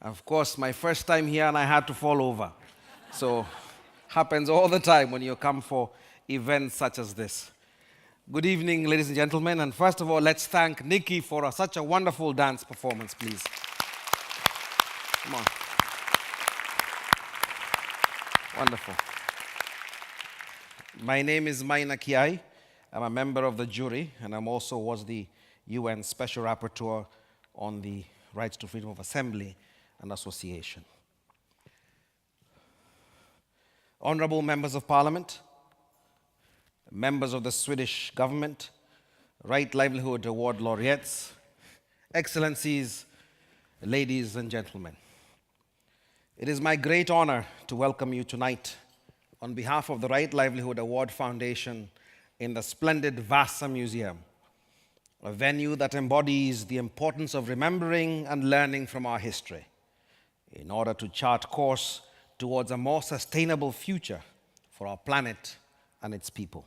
Of course, my first time here and I had to fall over. So, happens all the time when you come for events such as this. Good evening, ladies and gentlemen. And first of all, let's thank Nikki for such a wonderful dance performance, please. Come on. Wonderful. My name is Maina Kiai. I'm a member of the jury, and I'm also was the UN Special Rapporteur on the Rights to Freedom of Assembly and Association. Honorable members of Parliament, members of the Swedish government, Right Livelihood Award laureates, Excellencies, ladies and gentlemen. It is my great honor to welcome you tonight on behalf of the Right Livelihood Award Foundation in the splendid Vasa Museum, a venue that embodies the importance of remembering and learning from our history in order to chart course towards a more sustainable future for our planet and its people.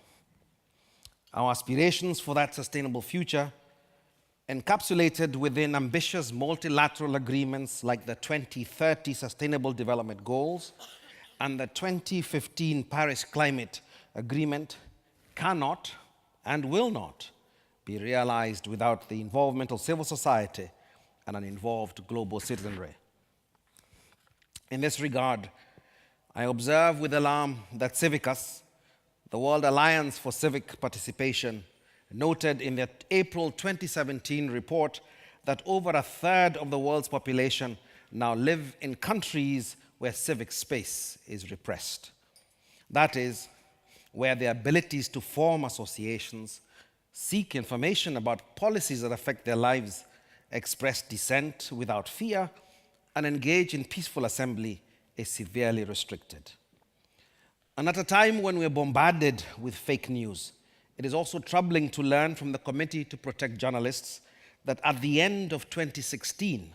Our aspirations for that sustainable future, encapsulated within ambitious multilateral agreements like the 2030 Sustainable Development Goals and the 2015 Paris Climate Agreement, cannot and will not be realized without the involvement of civil society and an involved global citizenry. In this regard, I observe with alarm that Civicus, the World Alliance for Civic Participation, noted in their April 2017 report that over a third of the world's population now live in countries where civic space is repressed. That is, where their abilities to form associations, seek information about policies that affect their lives, express dissent without fear, and engage in peaceful assembly is severely restricted. And at a time when we're bombarded with fake news, it is also troubling to learn from the Committee to Protect Journalists that at the end of 2016,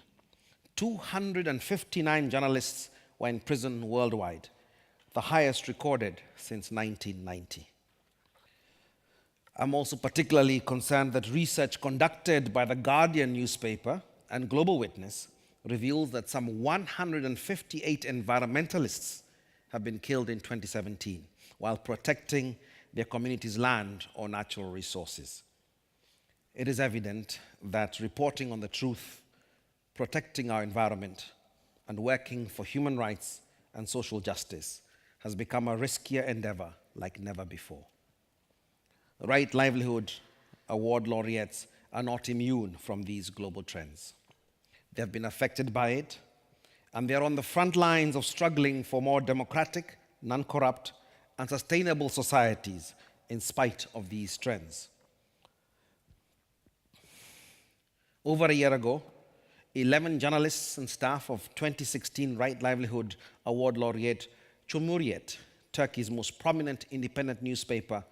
259 journalists were in prison worldwide, the highest recorded since 1990. I'm also particularly concerned that research conducted by the Guardian newspaper and Global Witness reveals that some 158 environmentalists have been killed in 2017 while protecting their community's land or natural resources. It is evident that reporting on the truth, protecting our environment, and working for human rights and social justice has become a riskier endeavor like never before. The Right Livelihood Award laureates are not immune from these global trends. They have been affected by it, and they are on the front lines of struggling for more democratic, non-corrupt, and sustainable societies in spite of these trends. Over a year ago, 11 journalists and staff of 2016 Right Livelihood Award laureate Cumhuriyet, Turkey's most prominent independent newspaper,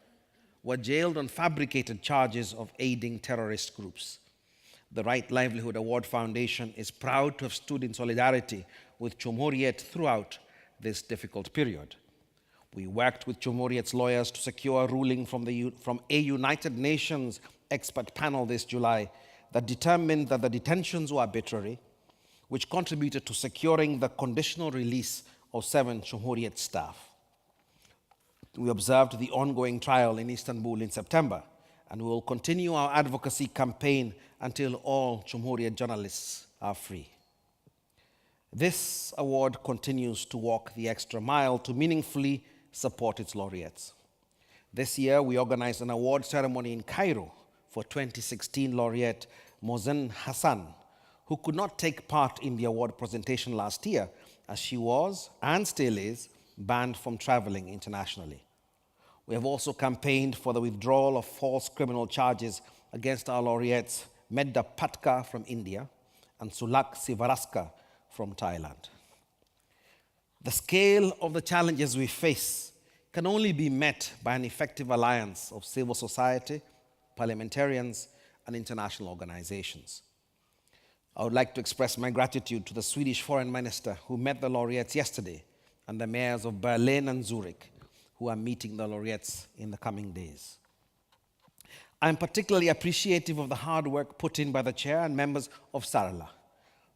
were jailed on fabricated charges of aiding terrorist groups. The Right Livelihood Award Foundation is proud to have stood in solidarity with Cumhuriyet throughout this difficult period. We worked with Cumhuriyet's lawyers to secure a ruling from a United Nations expert panel this July that determined that the detentions were arbitrary, which contributed to securing the conditional release of 7 Cumhuriyet staff. We observed the ongoing trial in Istanbul in September, and we will continue our advocacy campaign until all Cumhuriyet journalists are free. This award continues to walk the extra mile to meaningfully support its laureates. This year, we organized an award ceremony in Cairo for 2016 laureate Mozen Hassan, who could not take part in the award presentation last year as she was, and still is, banned from traveling internationally. We have also campaigned for the withdrawal of false criminal charges against our laureates Medda Patka from India and Sulak Sivaraska from Thailand. The scale of the challenges we face can only be met by an effective alliance of civil society, parliamentarians, and international organizations. I would like to express my gratitude to the Swedish Foreign Minister who met the laureates yesterday and the mayors of Berlin and Zurich who are meeting the laureates in the coming days. I'm particularly appreciative of the hard work put in by the chair and members of Sarala,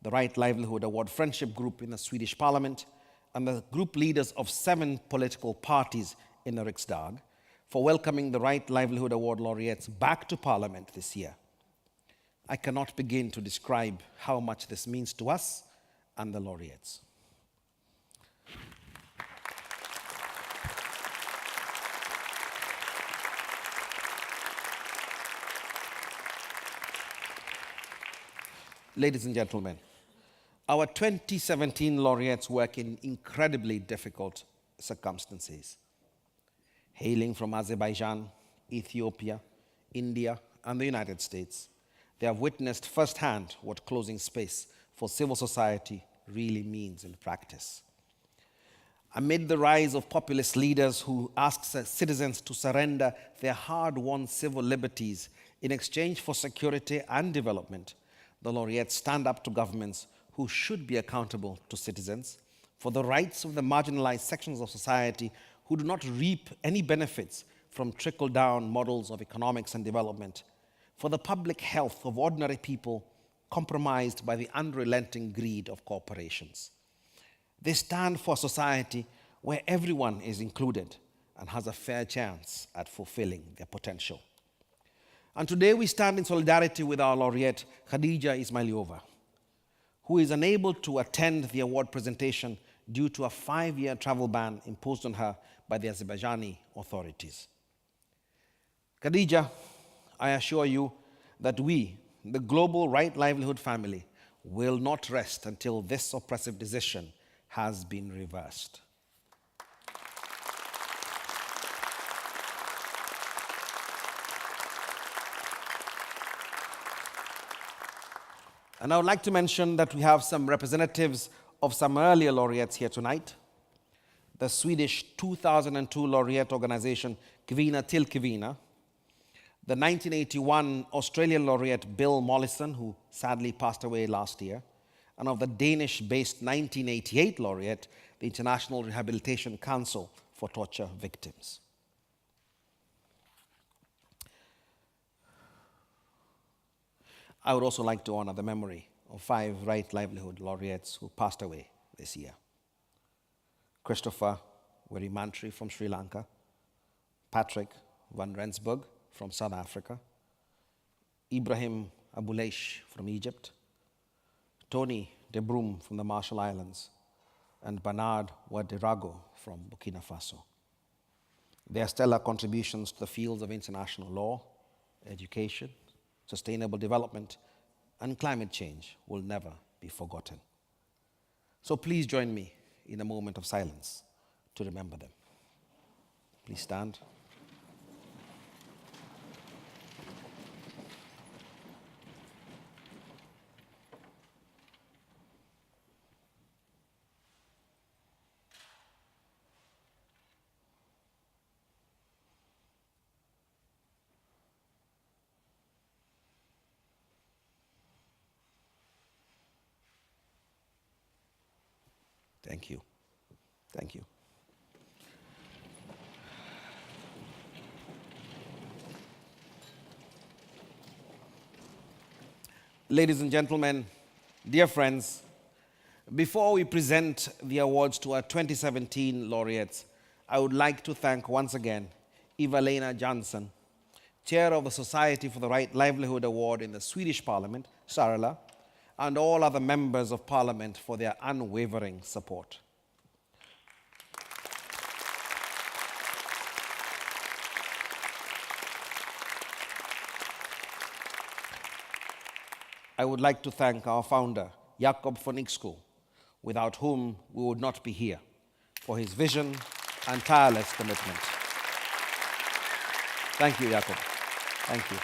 the Right Livelihood Award Friendship Group in the Swedish Parliament, and the group leaders of 7 political parties in the Riksdag for welcoming the Right Livelihood Award laureates back to Parliament this year. I cannot begin to describe how much this means to us and the laureates. Ladies and gentlemen, our 2017 laureates work in incredibly difficult circumstances. Hailing from Azerbaijan, Ethiopia, India, and the United States, they have witnessed firsthand what closing space for civil society really means in practice. Amid the rise of populist leaders who ask citizens to surrender their hard-won civil liberties in exchange for security and development, the laureates stand up to governments who should be accountable to citizens for the rights of the marginalized sections of society who do not reap any benefits from trickle-down models of economics and development, for the public health of ordinary people compromised by the unrelenting greed of corporations. They stand for a society where everyone is included and has a fair chance at fulfilling their potential. And today we stand in solidarity with our laureate, Khadija Ismayilova, who is unable to attend the award presentation due to a 5-year travel ban imposed on her by the Azerbaijani authorities. Khadija, I assure you that we, the global Right Livelihood family, will not rest until this oppressive decision has been reversed. And I would like to mention that we have some representatives of some earlier laureates here tonight. The Swedish 2002 laureate organization Kvinna till Kvinna, the 1981 Australian laureate Bill Mollison, who sadly passed away last year, and of the Danish-based 1988 laureate, the International Rehabilitation Council for Torture Victims. I would also like to honor the memory of 5 Right Livelihood laureates who passed away this year. Christopher Werimantry from Sri Lanka, Patrick van Rensburg from South Africa, Ibrahim Abuleish from Egypt, Tony de Broom from the Marshall Islands, and Bernard Ouedraogo from Burkina Faso. Their stellar contributions to the fields of international law, education, sustainable development, and climate change will never be forgotten. So please join me in a moment of silence to remember them. Please stand. Thank you. Thank you. Ladies and gentlemen, dear friends, before we present the awards to our 2017 laureates, I would like to thank once again Eva-Lena Jansson, Chair of the Society for the Right Livelihood Award in the Swedish Parliament, Sarala, and all other members of Parliament for their unwavering support. I would like to thank our founder, Jakob von Ixko, without whom we would not be here, for his vision and tireless commitment. Thank you, Jakob. Thank you.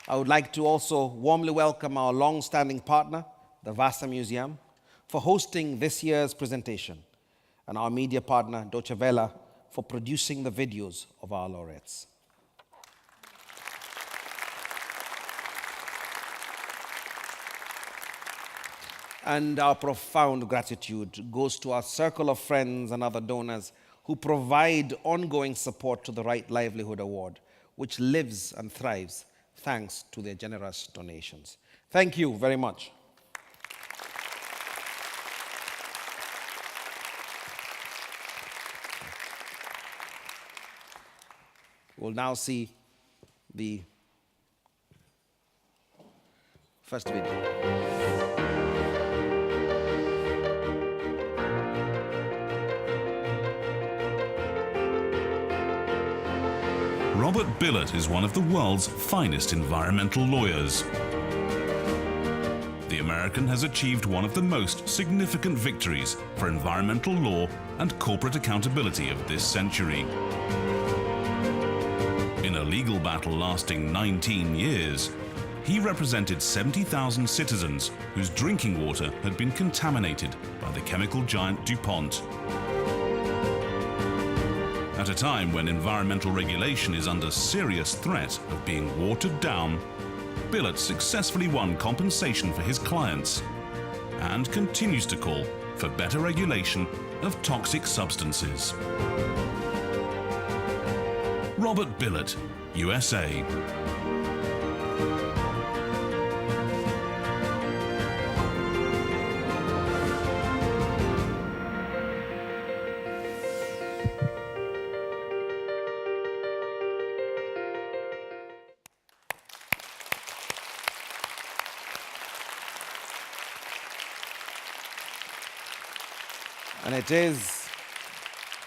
I would like to also warmly welcome our long-standing partner, the Vasa Museum, for hosting this year's presentation, and our media partner, Deutsche Welle, for producing the videos of our laureates. And our profound gratitude goes to our circle of friends and other donors who provide ongoing support to the Right Livelihood Award, which lives and thrives thanks to their generous donations. Thank you very much. We'll now see the first video. Robert Bilott is one of the world's finest environmental lawyers. The American has achieved one of the most significant victories for environmental law and corporate accountability of this century. In a legal battle lasting 19 years, he represented 70,000 citizens whose drinking water had been contaminated by the chemical giant DuPont. At a time when environmental regulation is under serious threat of being watered down, Bilott successfully won compensation for his clients and continues to call for better regulation of toxic substances. Robert Bilott, USA.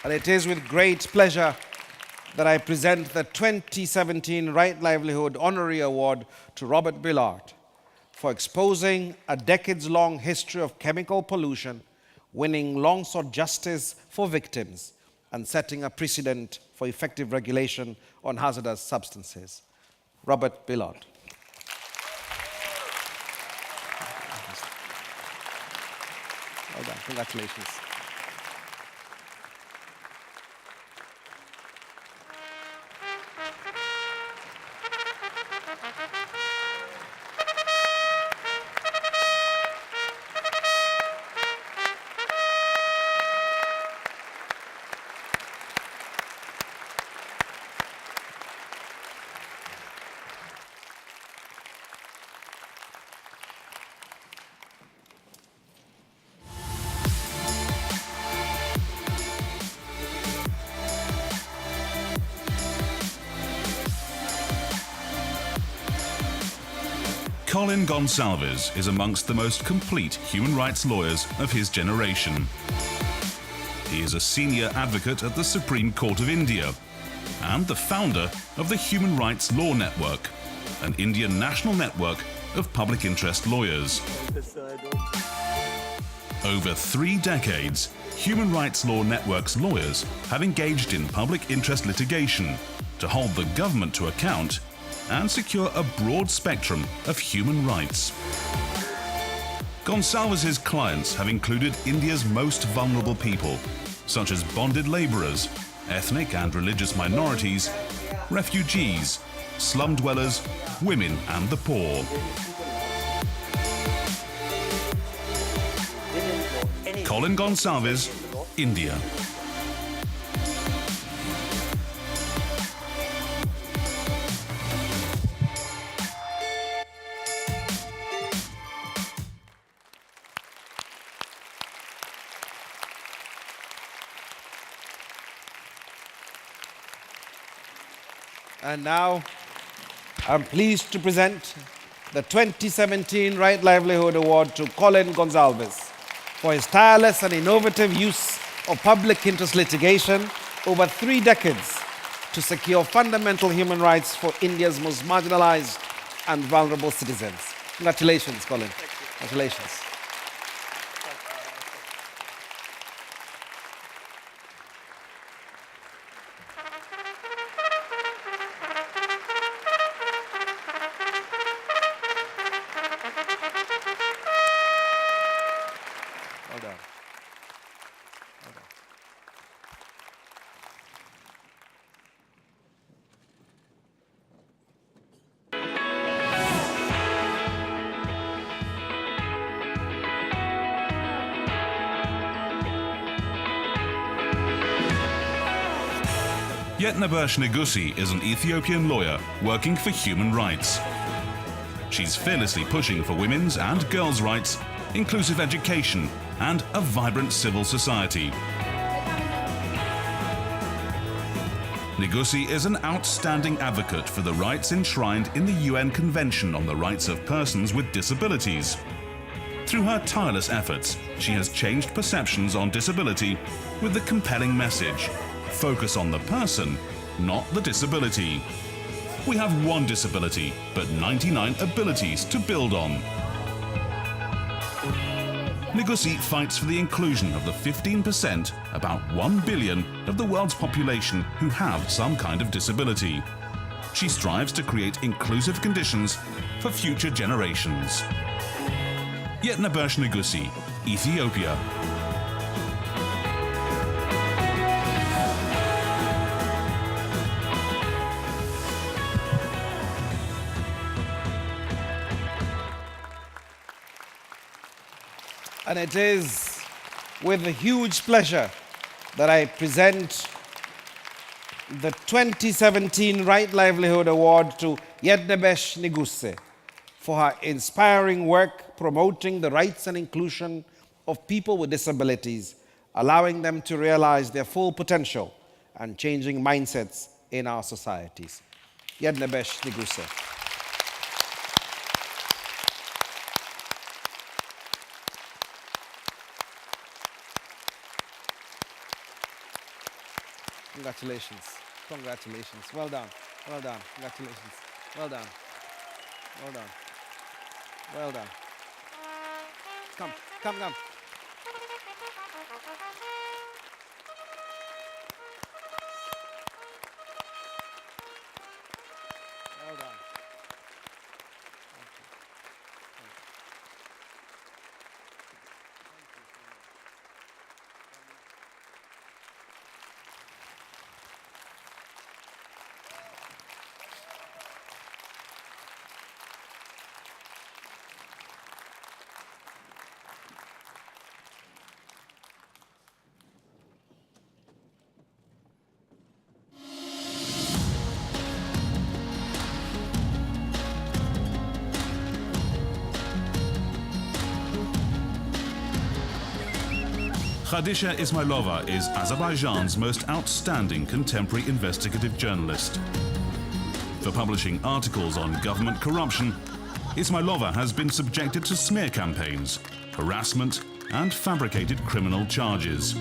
And it is with great pleasure that I present the 2017 Right Livelihood Honorary Award to Robert Bilott for exposing a decades-long history of chemical pollution, winning long-sought justice for victims, and setting a precedent for effective regulation on hazardous substances. Robert Bilott. Well done. Congratulations. Colin Gonsalves is amongst the most complete human rights lawyers of his generation. He is a senior advocate at the Supreme Court of India and the founder of the Human Rights Law Network, an Indian national network of public interest lawyers. Over 3 decades, Human Rights Law Network's lawyers have engaged in public interest litigation to hold the government to account and secure a broad spectrum of human rights. Gonsalves' clients have included India's most vulnerable people, such as bonded labourers, ethnic and religious minorities, refugees, slum dwellers, women and the poor. Colin Gonsalves, India. And now, I'm pleased to present the 2017 Right Livelihood Award to Colin Gonsalves for his tireless and innovative use of public interest litigation over 3 decades to secure fundamental human rights for India's most marginalized and vulnerable citizens. Congratulations, Colin. Congratulations. Well done. Well done. Yetnebersh Nigussie is an Ethiopian lawyer working for human rights. She's fearlessly pushing for women's and girls' rights, inclusive education, and a vibrant civil society. Nigussie is an outstanding advocate for the rights enshrined in the UN Convention on the Rights of Persons with Disabilities. Through her tireless efforts, she has changed perceptions on disability with the compelling message: focus on the person, not the disability. We have one disability, but 99 abilities to build on. Nigussie fights for the inclusion of the 15%, about 1 billion, of the world's population who have some kind of disability. She strives to create inclusive conditions for future generations. Yetnebersh Nigussie, Ethiopia. And it is with a huge pleasure that I present the 2017 Right Livelihood Award to Yetnebersh Nigussie for her inspiring work promoting the rights and inclusion of people with disabilities, allowing them to realize their full potential and changing mindsets in our societies. Yetnebersh Nigussie. Congratulations. Congratulations. Well done. Well done. Congratulations. Well done. Well done. Well done. Come, come, come. Well done. Khadija Ismayilova is Azerbaijan's most outstanding contemporary investigative journalist. For publishing articles on government corruption, Ismayilova has been subjected to smear campaigns, harassment, and fabricated criminal charges.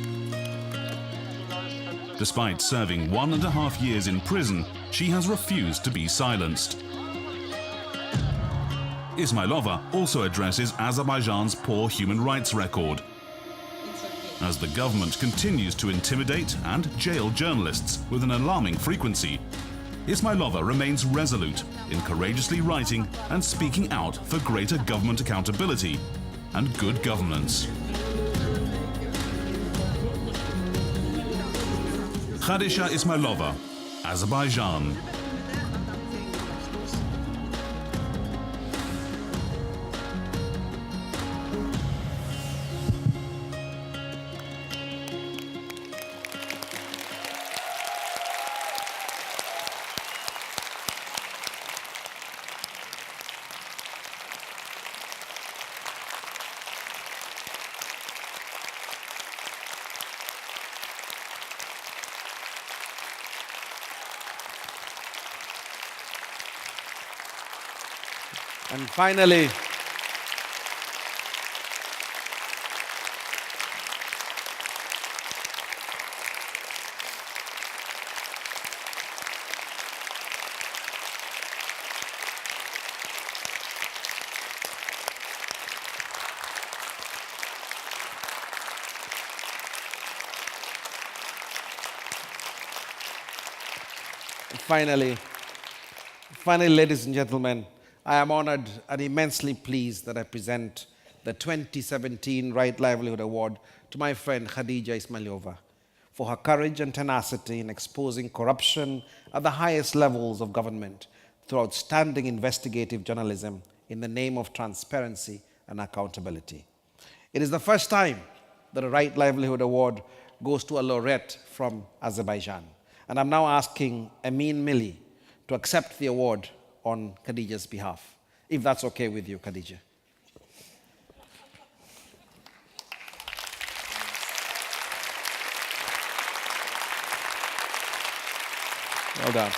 Despite serving 1.5 years in prison, she has refused to be silenced. Ismayilova also addresses Azerbaijan's poor human rights record. As the government continues to intimidate and jail journalists with an alarming frequency, Ismayilova remains resolute in courageously writing and speaking out for greater government accountability and good governance. Khadija Ismayilova, Azerbaijan. And finally, ladies and gentlemen, I am honored and immensely pleased that I present the 2017 Right Livelihood Award to my friend Khadija Ismayilova for her courage and tenacity in exposing corruption at the highest levels of government through outstanding investigative journalism in the name of transparency and accountability. It is the first time that a Right Livelihood Award goes to a laureate from Azerbaijan. And I'm now asking Amin Milli to accept the award on Khadija's behalf, if that's okay with you, Khadija. Well done.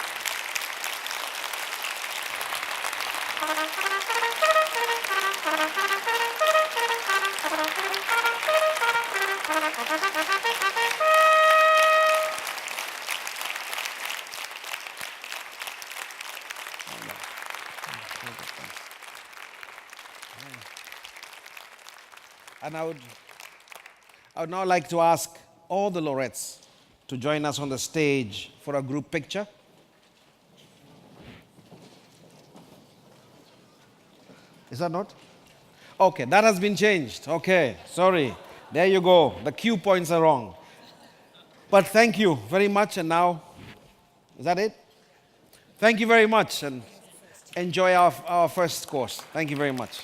And I would now like to ask all the laureates to join us on the stage for a group picture. Is that not? Okay, that has been changed. Okay, sorry. There you go. The cue points are wrong. But thank you very much. And now, is that it? Thank you very much and enjoy our first course. Thank you very much.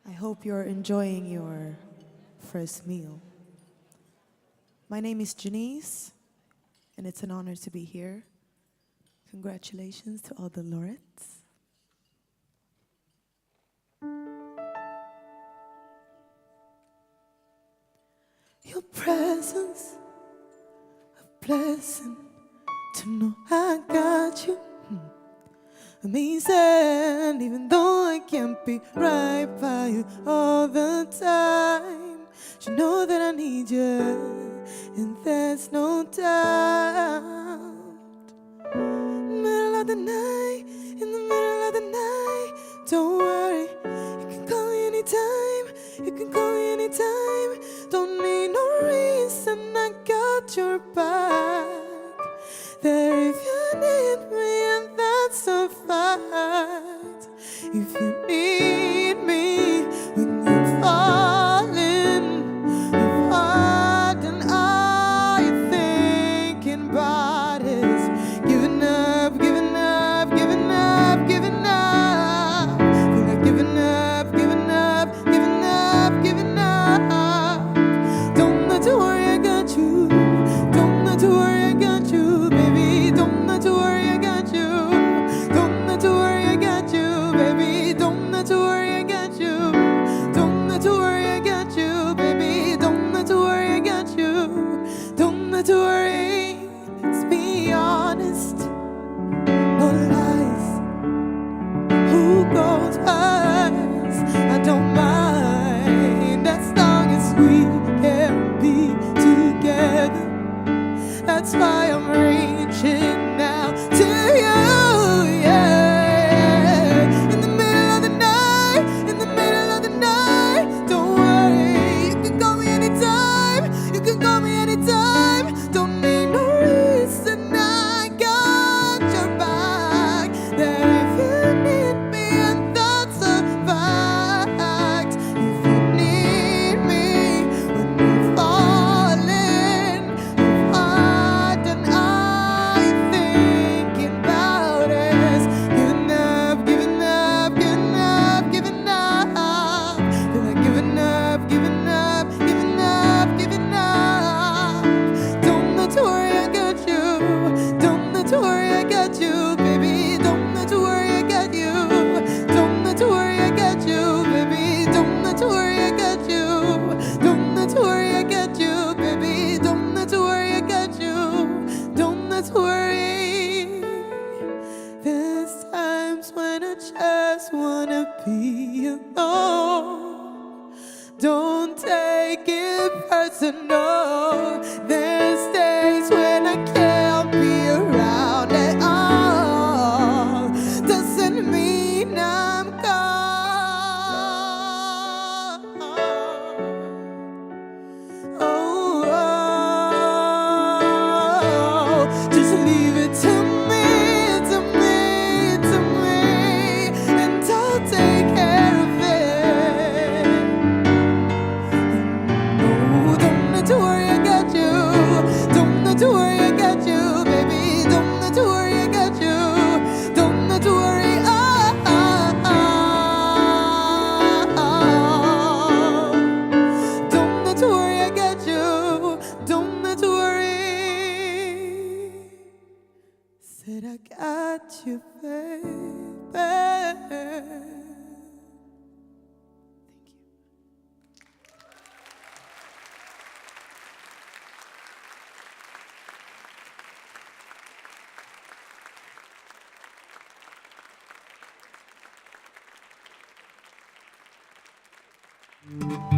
I hope you're enjoying your first meal. My name is Janice, and it's an honor to be here. Congratulations to all the laureates. Your presence, a blessing to know I got you. Amazing, even though I can't be right by you all the time. You know that I need you, and there's no doubt. Middle of the night, in the middle of the night, don't worry, you can call me anytime, you can call me anytime. Don't need no reason, I got your back. There if you need me, and that's a fact. If you need me when you're falling apart, and all you're thinking about is giving up, giving up, giving up, giving up. Feel like giving up, giving up, giving up, giving up. Don't have to worry, I got you. Don't have to be alone. Don't take it personal. There's days when I can't be around at all. Doesn't mean I'm gone. Oh, just leave it to me, to me, to me, and I'll take care of it. No, don't need to worry, I got you. Don't need to worry, I got you, baby. Don't need to worry, I got you. Don't need to worry, Don't need to worry, I got you. Don't need to worry. Said I got you, baby. Thank you.